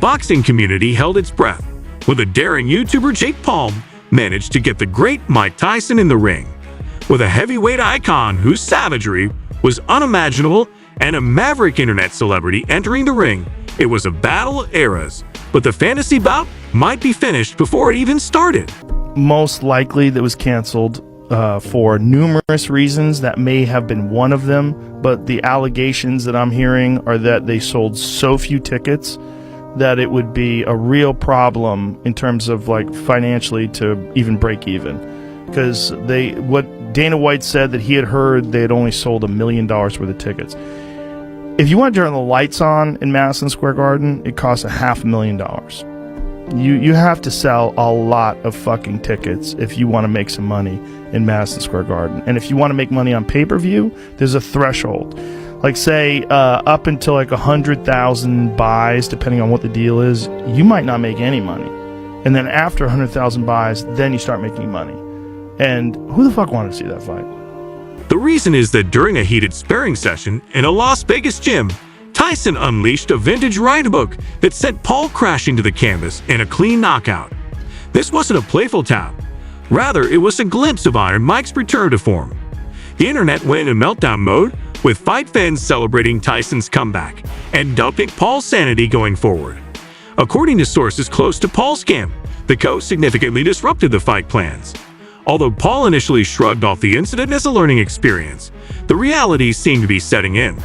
boxing community held its breath when the daring YouTuber Jake Paul managed to get the great Mike Tyson in the ring. With a heavyweight icon whose savagery was unimaginable and a maverick internet celebrity entering the ring, it was a battle of eras, but the fantasy bout might be finished before it even started. Most likely that was canceled for numerous reasons. That may have been one of them, but the allegations that I'm hearing are that they sold so few tickets that it would be a real problem in terms of like financially to even break even. Because what Dana White said that he had heard they had only sold $1 million worth of tickets. If you want to turn the lights on in Madison Square Garden, it costs $500,000. You have to sell a lot of fucking tickets if you want to make some money in Madison Square Garden. And if you want to make money on pay-per-view, there's a threshold. Like say up until like 100,000 buys, depending on what the deal is, you might not make any money. And then after 100,000 buys, then you start making money. And who the fuck wanted to see that fight? The reason is that during a heated sparring session in a Las Vegas gym, Tyson unleashed a vintage right hook that sent Paul crashing to the canvas in a clean knockout. This wasn't a playful tap. Rather, it was a glimpse of Iron Mike's return to form. The internet went into meltdown mode, with fight fans celebrating Tyson's comeback and doubting Paul's sanity going forward. According to sources close to Paul's camp, the coach significantly disrupted the fight plans. Although Paul initially shrugged off the incident as a learning experience, the reality seemed to be setting in.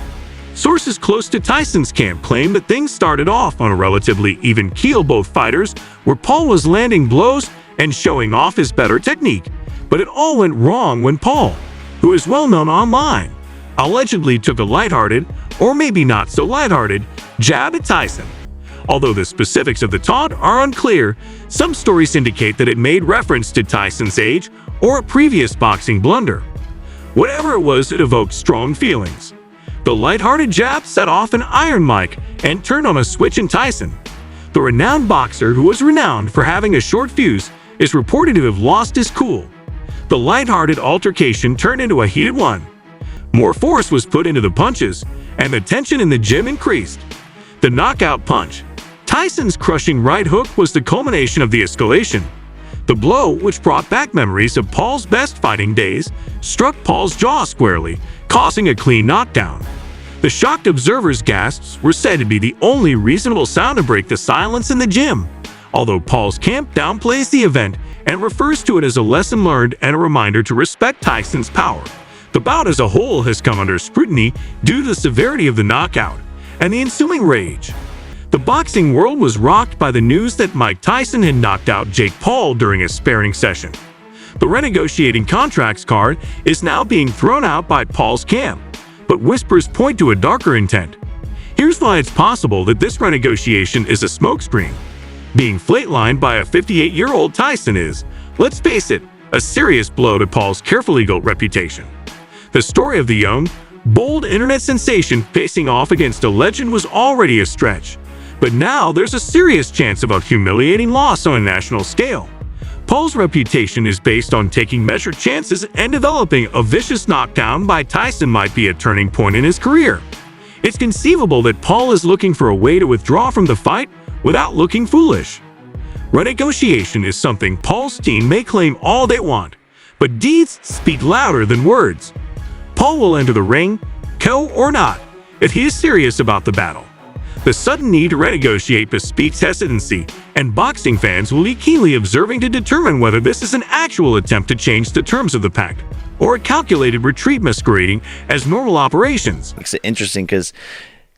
Sources close to Tyson's camp claim that things started off on a relatively even keel, both fighters, where Paul was landing blows and showing off his better technique. But it all went wrong when Paul, who is well known online, allegedly took a lighthearted, or maybe not so lighthearted, jab at Tyson. Although the specifics of the taunt are unclear, some stories indicate that it made reference to Tyson's age or a previous boxing blunder. Whatever it was, it evoked strong feelings. The lighthearted jab set off an Iron Mike and turned on a switch in Tyson. The renowned boxer, who was renowned for having a short fuse, is reported to have lost his cool. The lighthearted altercation turned into a heated one. More force was put into the punches, and the tension in the gym increased. The knockout punch, Tyson's crushing right hook, was the culmination of the escalation. The blow, which brought back memories of Paul's best fighting days, struck Paul's jaw squarely, causing a clean knockdown. The shocked observers' gasps were said to be the only reasonable sound to break the silence in the gym, although Paul's camp downplays the event and refers to it as a lesson learned and a reminder to respect Tyson's power. The bout as a whole has come under scrutiny due to the severity of the knockout and the ensuing rage. The boxing world was rocked by the news that Mike Tyson had knocked out Jake Paul during a sparring session. The renegotiating contracts card is now being thrown out by Paul's camp, but whispers point to a darker intent. Here's why it's possible that this renegotiation is a smokescreen. Being flatlined by a 58-year-old Tyson is, let's face it, a serious blow to Paul's carefully built reputation. The story of the young, bold internet sensation facing off against a legend was already a stretch, but now there's a serious chance of a humiliating loss on a national scale. Paul's reputation is based on taking measured chances, and developing a vicious knockdown by Tyson might be a turning point in his career. It's conceivable that Paul is looking for a way to withdraw from the fight without looking foolish. Renegotiation is something Paul's team may claim all they want, but deeds speak louder than words. Paul will enter the ring, KO or not, if he is serious about the battle. The sudden need to renegotiate bespeaks hesitancy, and boxing fans will be keenly observing to determine whether this is an actual attempt to change the terms of the pact, or a calculated retreat masquerading as normal operations. Makes it interesting because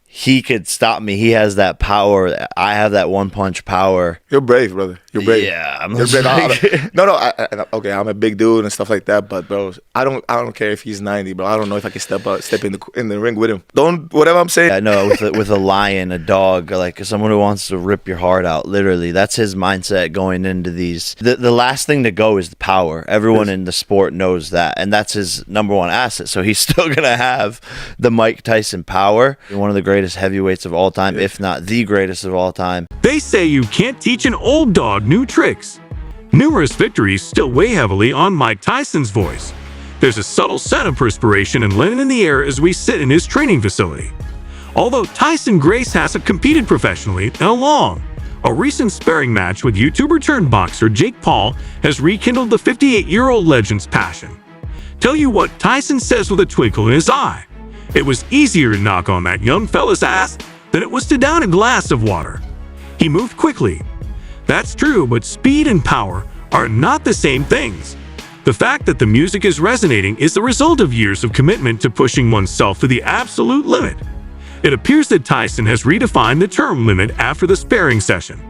he could stop me. He has that power. I have that one punch power. You're brave, brother. You're brave. Yeah, I'm You're brave. like, No, okay, I'm a big dude and stuff like that, but bro, I don't care if he's 90, bro. I don't know if I can step in the ring with him. Whatever I'm saying. I know with a lion, a dog, like someone who wants to rip your heart out. Literally, that's his mindset going into these. The last thing to go is the power. Everyone in the sport knows that, and that's his number one asset. So he's still gonna have the Mike Tyson power. One of the greatest heavyweights of all time, if not the greatest of all time. They say you can't teach an old dog new tricks. Numerous victories still weigh heavily on Mike Tyson's voice. There's a subtle scent of perspiration and linen in the air as we sit in his training facility. Although Tyson Grace hasn't competed professionally in a long, A recent sparring match with YouTuber-turned-boxer Jake Paul has rekindled the 58-year-old legend's passion. Tell you what, Tyson says with a twinkle in his eye. It was easier to knock on that young fella's ass than it was to down a glass of water. He moved quickly. That's true, but speed and power are not the same things. The fact that the music is resonating is the result of years of commitment to pushing oneself to the absolute limit. It appears that Tyson has redefined the term limit after the sparring session.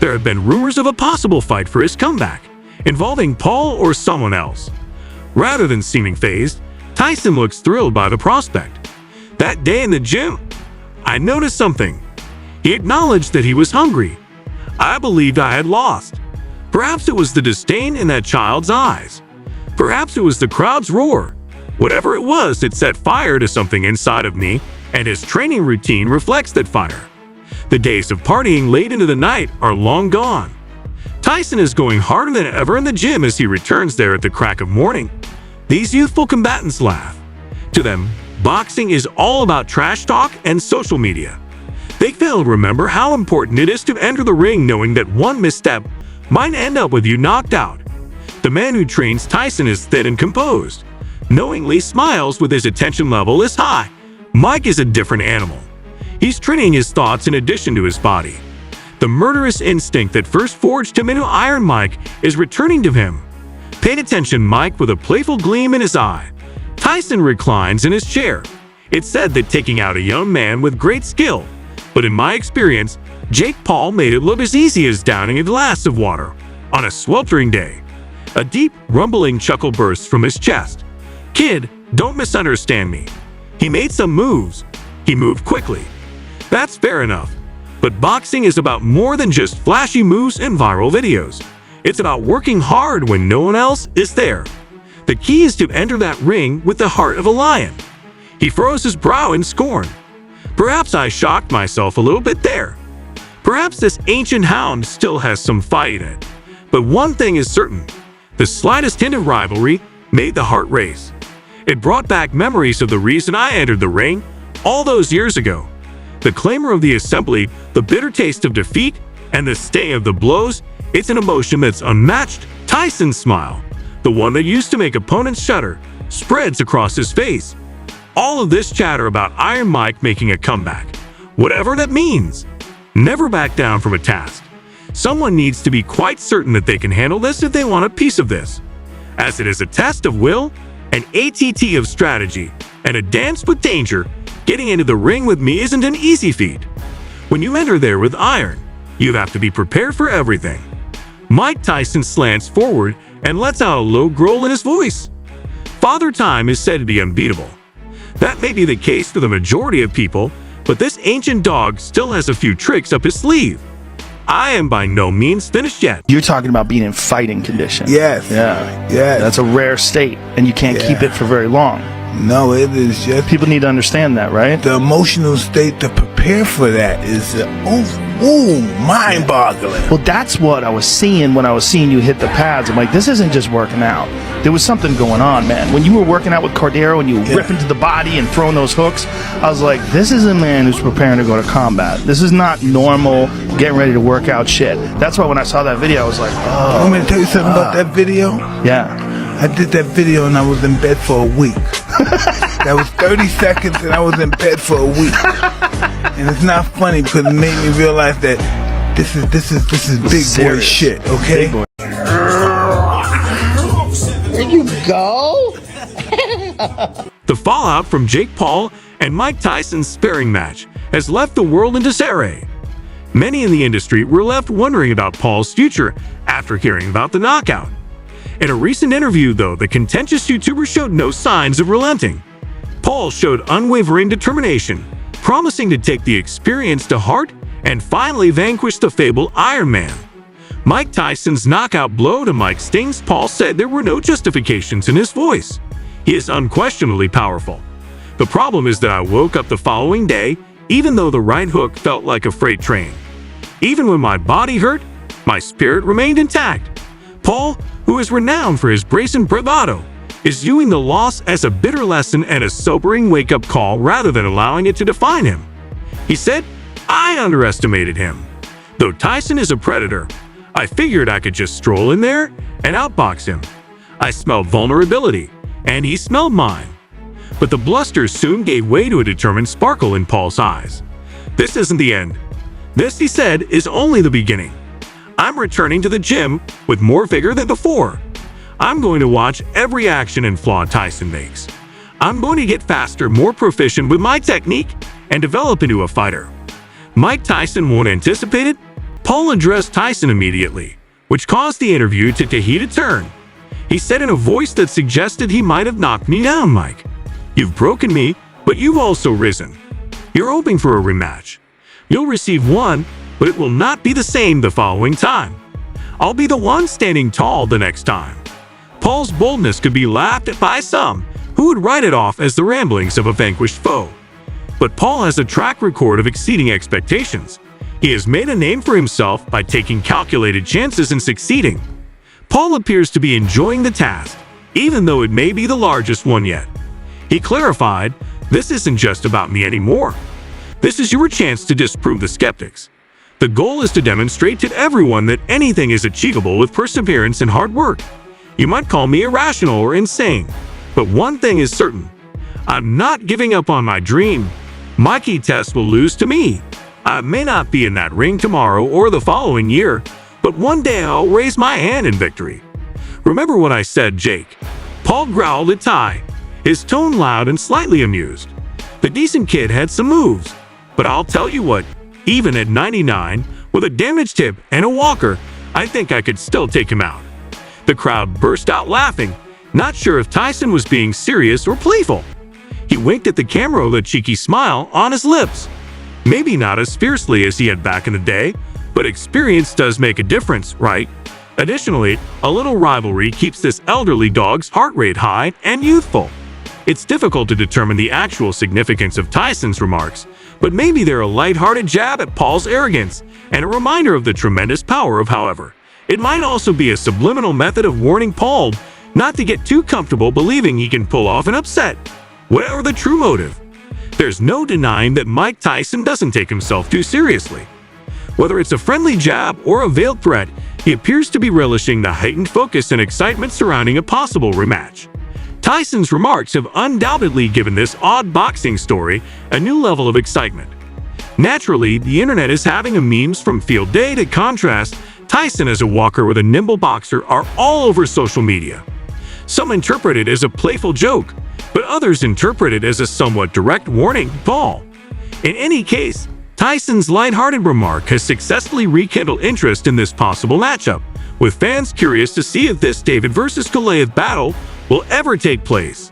There have been rumors of a possible fight for his comeback, involving Paul or someone else. Rather than seeming fazed, Tyson looks thrilled by the prospect. That day in the gym, I noticed something. He acknowledged that he was hungry. I believed I had lost. Perhaps it was the disdain in that child's eyes. Perhaps it was the crowd's roar. Whatever it was, it set fire to something inside of me, and his training routine reflects that fire. The days of partying late into the night are long gone. Tyson is going harder than ever in the gym as he returns there at the crack of morning. These youthful combatants laugh. To them, boxing is all about trash talk and social media. They fail to remember how important it is to enter the ring knowing that one misstep might end up with you knocked out. The man who trains Tyson is thin and composed, knowingly smiles with his attention level is high. Mike is a different animal. He's training his thoughts in addition to his body. The murderous instinct that first forged him into Iron Mike is returning to him. Pay attention, Mike, with a playful gleam in his eye. Tyson reclines in his chair. It's said that taking out a young man with great skill, but in my experience, Jake Paul made it look as easy as downing a glass of water on a sweltering day. A deep, rumbling chuckle bursts from his chest. Kid, don't misunderstand me. He made some moves. He moved quickly. That's fair enough. But boxing is about more than just flashy moves and viral videos. It's about working hard when no one else is there. The key is to enter that ring with the heart of a lion. He furrows his brow in scorn. Perhaps I shocked myself a little bit there. Perhaps this ancient hound still has some fight in it. But one thing is certain. The slightest hint of rivalry made the heart race. It brought back memories of the reason I entered the ring all those years ago. The clamor of the assembly, the bitter taste of defeat, and the sting of the blows, it's an emotion that's unmatched. Tyson's smile, the one that used to make opponents shudder, spreads across his face. All of this chatter about Iron Mike making a comeback, whatever that means. Never back down from a task. Someone needs to be quite certain that they can handle this if they want a piece of this, as it is a test of will, an ATT of strategy, and a dance with danger. Getting into the ring with me isn't an easy feat. When you enter there with iron, you have to be prepared for everything. Mike Tyson slants forward and lets out a low growl in his voice. Father Time is said to be unbeatable. That may be the case for the majority of people, but this ancient dog still has a few tricks up his sleeve. I am by no means finished yet. You're talking about being in fighting condition. Yes. Yeah. Yes. That's a rare state, and you can't keep it for very long. No, it is just People need to understand that, right? the emotional state to prepare for that is mind-boggling. Well, that's what I was seeing when I was seeing you hit the pads. I'm like, this isn't just working out. There was something going on, man. When you were working out with Cordero and you were ripping to the body and throwing those hooks, I was like, this is a man who's preparing to go to combat. This is not normal getting ready to work out shit. That's why when I saw that video, I was like, oh. Want me to tell you something about that video? Yeah. I did that video and I was in bed for a week. That was 30 seconds and I was in bed for a week. And it's not funny because it made me realize that this is big boy shit, okay? Big boy. Where'd you go? The fallout from Jake Paul and Mike Tyson's sparring match has left the world in disarray. Many in the industry were left wondering about Paul's future after hearing about the knockout. In a recent interview, though, the contentious YouTuber showed no signs of relenting. Paul showed unwavering determination, promising to take the experience to heart and finally vanquish the fabled Iron Man. Mike Tyson's knockout blow to Mike stings. Paul said there were no justifications in his voice. He is unquestionably powerful. The problem is that I woke up the following day, even though the right hook felt like a freight train. Even when my body hurt, my spirit remained intact. Paul, who is renowned for his brazen bravado, is viewing the loss as a bitter lesson and a sobering wake-up call rather than allowing it to define him. He said, I underestimated him. Though Tyson is a predator, I figured I could just stroll in there and outbox him. I smelled vulnerability, and he smelled mine. But the bluster soon gave way to a determined sparkle in Paul's eyes. This isn't the end. This, he said, is only the beginning. I'm returning to the gym with more vigor than before. I'm going to watch every action and flaw Tyson makes. I'm going to get faster, more proficient with my technique, and develop into a fighter. Mike Tyson won't anticipate it. Paul addressed Tyson immediately, which caused the interview to take a heated turn. He said in a voice that suggested he might have knocked me down, Mike. You've broken me, but you've also risen. You're hoping for a rematch. You'll receive one, but it will not be the same the following time. I'll be the one standing tall the next time. Paul's boldness could be laughed at by some, who would write it off as the ramblings of a vanquished foe. But Paul has a track record of exceeding expectations. He has made a name for himself by taking calculated chances and succeeding. Paul appears to be enjoying the task, even though it may be the largest one yet. He clarified, "This isn't just about me anymore. This is your chance to disprove the skeptics. The goal is to demonstrate to everyone that anything is achievable with perseverance and hard work. You might call me irrational or insane, but one thing is certain. I'm not giving up on my dream. Mikey Test will lose to me. I may not be in that ring tomorrow or the following year, but one day I'll raise my hand in victory. Remember what I said, Jake." Paul growled at Ty, his tone loud and slightly amused. The decent kid had some moves, but I'll tell you what, even at 99, with a damaged hip and a walker, I think I could still take him out. The crowd burst out laughing, not sure if Tyson was being serious or playful. He winked at the camera with a cheeky smile on his lips. Maybe not as fiercely as he had back in the day, but experience does make a difference, right? Additionally, a little rivalry keeps this elderly dog's heart rate high and youthful. It's difficult to determine the actual significance of Tyson's remarks, but maybe they're a lighthearted jab at Paul's arrogance and a reminder of the tremendous power of however. It might also be a subliminal method of warning Paul not to get too comfortable believing he can pull off an upset. Whatever the true motive, there's no denying that Mike Tyson doesn't take himself too seriously. Whether it's a friendly jab or a veiled threat, he appears to be relishing the heightened focus and excitement surrounding a possible rematch. Tyson's remarks have undoubtedly given this odd boxing story a new level of excitement. Naturally, the internet is having a memes from field day to contrast Tyson as a walker with a nimble boxer are all over social media. Some interpret it as a playful joke, but others interpret it as a somewhat direct warning to Paul. In any case, Tyson's lighthearted remark has successfully rekindled interest in this possible matchup, with fans curious to see if this David versus Goliath battle will ever take place.